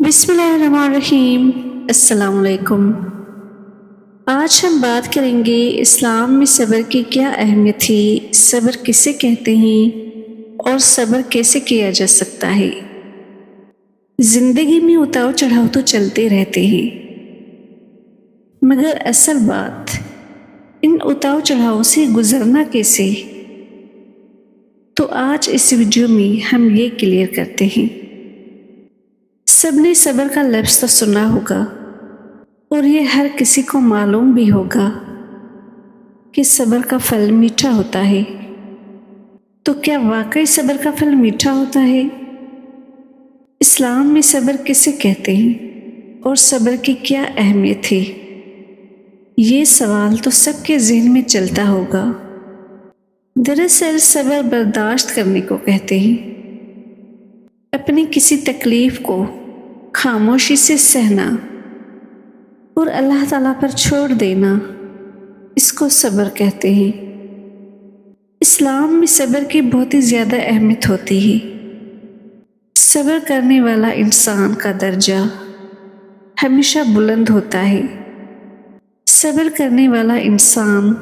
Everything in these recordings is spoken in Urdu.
بسم اللہ الرحمن الرحیم۔ السلام علیکم۔ آج ہم بات کریں گے اسلام میں صبر کی کیا اہمیت ہے، صبر کسے کہتے ہیں اور صبر کیسے کیا جا سکتا ہے۔ زندگی میں اتار چڑھاؤ تو چلتے رہتے ہیں، مگر اصل بات ان اتار چڑھاؤ سے گزرنا کیسے، تو آج اس ویڈیو میں ہم یہ کلیئر کرتے ہیں۔ سب نے صبر کا لفظ تو سنا ہوگا اور یہ ہر کسی کو معلوم بھی ہوگا کہ صبر کا پھل میٹھا ہوتا ہے۔ تو کیا واقعی صبر کا پھل میٹھا ہوتا ہے؟ اسلام میں صبر کسے کہتے ہیں اور صبر کی کیا اہمیت ہے؟ یہ سوال تو سب کے ذہن میں چلتا ہوگا۔ دراصل صبر برداشت کرنے کو کہتے ہیں، اپنی کسی تکلیف کو خاموشی سے سہنا اور اللہ تعالیٰ پر چھوڑ دینا، اس کو صبر کہتے ہیں۔ اسلام میں صبر کی بہت ہی زیادہ اہمیت ہوتی ہے۔ صبر کرنے والا انسان کا درجہ ہمیشہ بلند ہوتا ہے۔ صبر کرنے والا انسان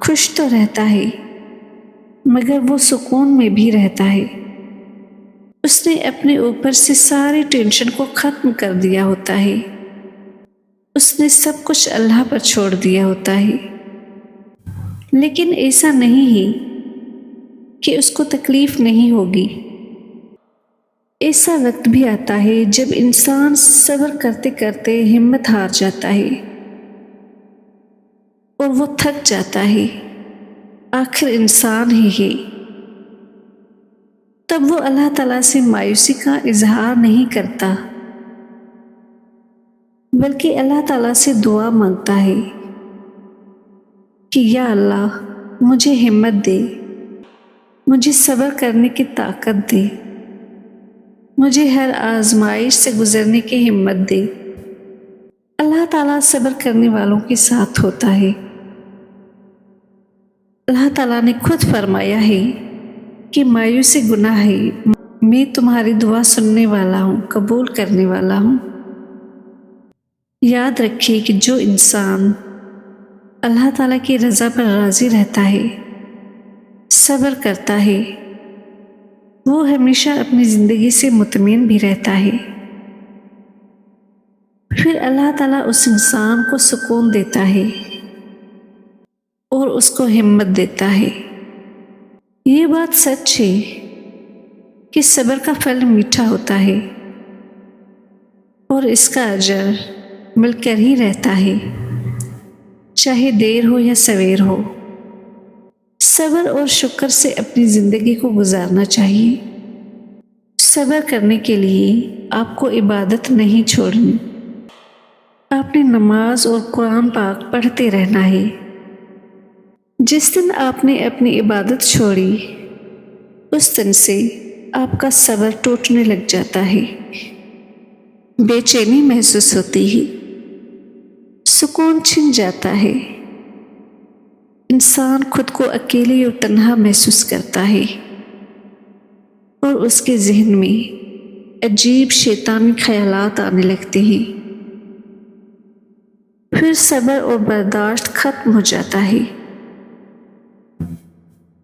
خوش تو رہتا ہے مگر وہ سکون میں بھی رہتا ہے۔ اس نے اپنے اوپر سے ساری ٹینشن کو ختم کر دیا ہوتا ہے۔ اس نے سب کچھ اللہ پر چھوڑ دیا ہوتا ہے۔ لیکن ایسا نہیں ہے کہ اس کو تکلیف نہیں ہوگی۔ ایسا وقت بھی آتا ہے جب انسان صبر کرتے کرتے ہمت ہار جاتا ہے اور وہ تھک جاتا ہے، آخر انسان ہی ہے۔ تب وہ اللہ تعالیٰ سے مایوسی کا اظہار نہیں کرتا بلکہ اللہ تعالیٰ سے دعا مانگتا ہے کہ یا اللہ مجھے ہمت دے، مجھے صبر کرنے کی طاقت دے، مجھے ہر آزمائش سے گزرنے کی ہمت دے۔ اللہ تعالیٰ صبر کرنے والوں کے ساتھ ہوتا ہے۔ اللہ تعالیٰ نے خود فرمایا ہے کہ مایوسی گناہ ہے، میں تمہاری دعا سننے والا ہوں، قبول کرنے والا ہوں۔ یاد رکھیے کہ جو انسان اللہ تعالیٰ کی رضا پر راضی رہتا ہے، صبر کرتا ہے، وہ ہمیشہ اپنی زندگی سے مطمئن بھی رہتا ہے۔ پھر اللہ تعالیٰ اس انسان کو سکون دیتا ہے اور اس کو ہمت دیتا ہے۔ یہ بات سچ ہے کہ صبر کا پھل میٹھا ہوتا ہے اور اس کا اجر مل کر ہی رہتا ہے، چاہے دیر ہو یا سویر ہو۔ صبر اور شکر سے اپنی زندگی کو گزارنا چاہیے۔ صبر کرنے کے لیے آپ کو عبادت نہیں چھوڑنی، آپ نے نماز اور قرآن پاک پڑھتے رہنا ہے۔ جس دن آپ نے اپنی عبادت چھوڑی، اس دن سے آپ کا صبر ٹوٹنے لگ جاتا ہے، بے چینی محسوس ہوتی ہے، سکون چھن جاتا ہے، انسان خود کو اکیلی اور تنہا محسوس کرتا ہے اور اس کے ذہن میں عجیب شیطانی خیالات آنے لگتے ہیں۔ پھر صبر اور برداشت ختم ہو جاتا ہے۔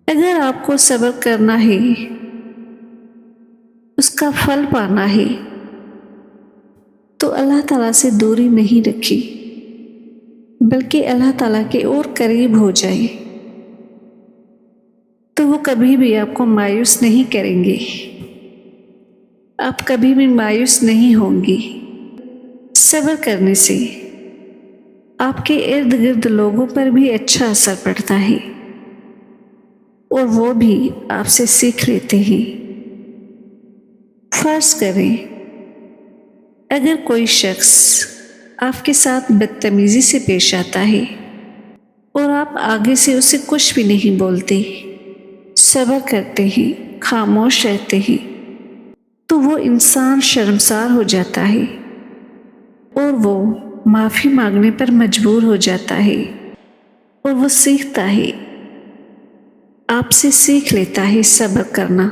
اگر آپ کو صبر کرنا ہے، اس کا پھل پانا ہے، تو اللہ تعالیٰ سے دوری نہیں رکھی بلکہ اللہ تعالیٰ کے اور قریب ہو جائے، تو وہ کبھی بھی آپ کو مایوس نہیں کریں گے، آپ کبھی بھی مایوس نہیں ہوں گی۔ صبر کرنے سے آپ کے ارد گرد لوگوں پر بھی اچھا اثر پڑتا ہے اور وہ بھی آپ سے سیکھ لیتے ہیں۔ فرض کریں اگر کوئی شخص آپ کے ساتھ بدتمیزی سے پیش آتا ہے اور آپ آگے سے اسے کچھ بھی نہیں بولتے، صبر کرتے ہیں، خاموش رہتے ہیں، تو وہ انسان شرمسار ہو جاتا ہے اور وہ معافی مانگنے پر مجبور ہو جاتا ہے اور وہ سیکھتا ہے، آپ سے سیکھ لیتا ہے صبر کرنا،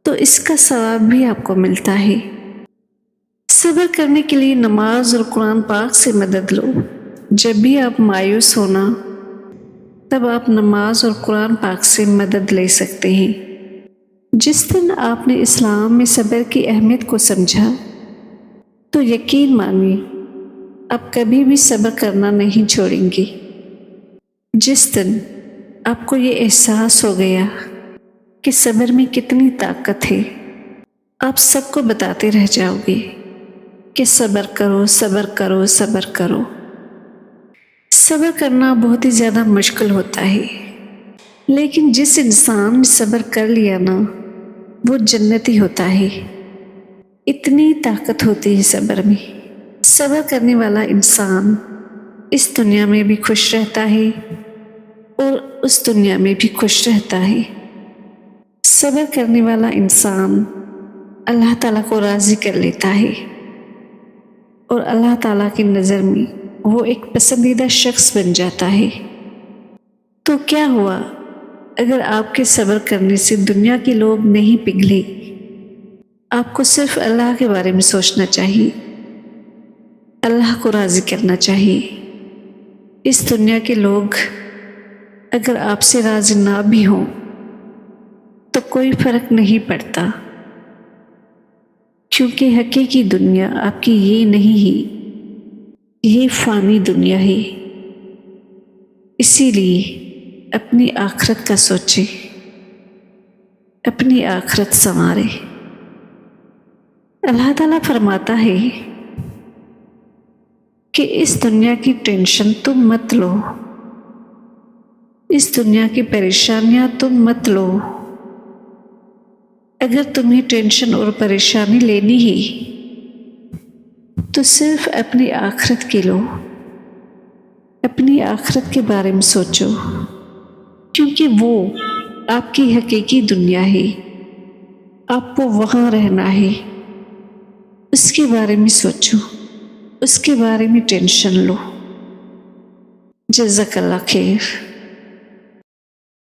تو اس کا ثواب بھی آپ کو ملتا ہے۔ صبر کرنے کے لیے نماز اور قرآن پاک سے مدد لو۔ جب بھی آپ مایوس ہونا تب آپ نماز اور قرآن پاک سے مدد لے سکتے ہیں۔ جس دن آپ نے اسلام میں صبر کی اہمیت کو سمجھا تو یقین مانیے آپ کبھی بھی صبر کرنا نہیں چھوڑیں گے۔ جس دن آپ کو یہ احساس ہو گیا کہ صبر میں کتنی طاقت ہے، آپ سب کو بتاتے رہ جاؤ گے کہ صبر کرو، صبر کرو، صبر کرو۔ صبر کرنا بہت ہی زیادہ مشکل ہوتا ہے، لیکن جس انسان نے صبر کر لیا نا وہ جنتی ہوتا ہے۔ اتنی طاقت ہوتی ہے صبر میں۔ صبر کرنے والا انسان اس دنیا میں بھی خوش رہتا ہے اور اس دنیا میں بھی خوش رہتا ہے۔ صبر کرنے والا انسان اللہ تعالیٰ کو راضی کر لیتا ہے اور اللہ تعالیٰ کی نظر میں وہ ایک پسندیدہ شخص بن جاتا ہے۔ تو کیا ہوا اگر آپ کے صبر کرنے سے دنیا کے لوگ نہیں پگھلے؟ آپ کو صرف اللہ کے بارے میں سوچنا چاہیے، اللہ کو راضی کرنا چاہیے۔ اس دنیا کے لوگ اگر آپ سے راضی نہ بھی ہوں تو کوئی فرق نہیں پڑتا، کیونکہ حقیقی دنیا آپ کی یہ نہیں ہے، یہ فانی دنیا ہے۔ اسی لیے اپنی آخرت کا سوچیں، اپنی آخرت سنواریں۔ اللہ تعالیٰ فرماتا ہے کہ اس دنیا کی ٹینشن تم مت لو، اس دنیا کی پریشانیاں تم مت لو۔ اگر تمہیں ٹینشن اور پریشانی لینی ہے تو صرف اپنی آخرت کی لو، اپنی آخرت کے بارے میں سوچو، کیونکہ وہ آپ کی حقیقی دنیا ہے، آپ کو وہاں رہنا ہے۔ اس کے بارے میں سوچو، اس کے بارے میں ٹینشن لو۔ جزاک اللہ خیر۔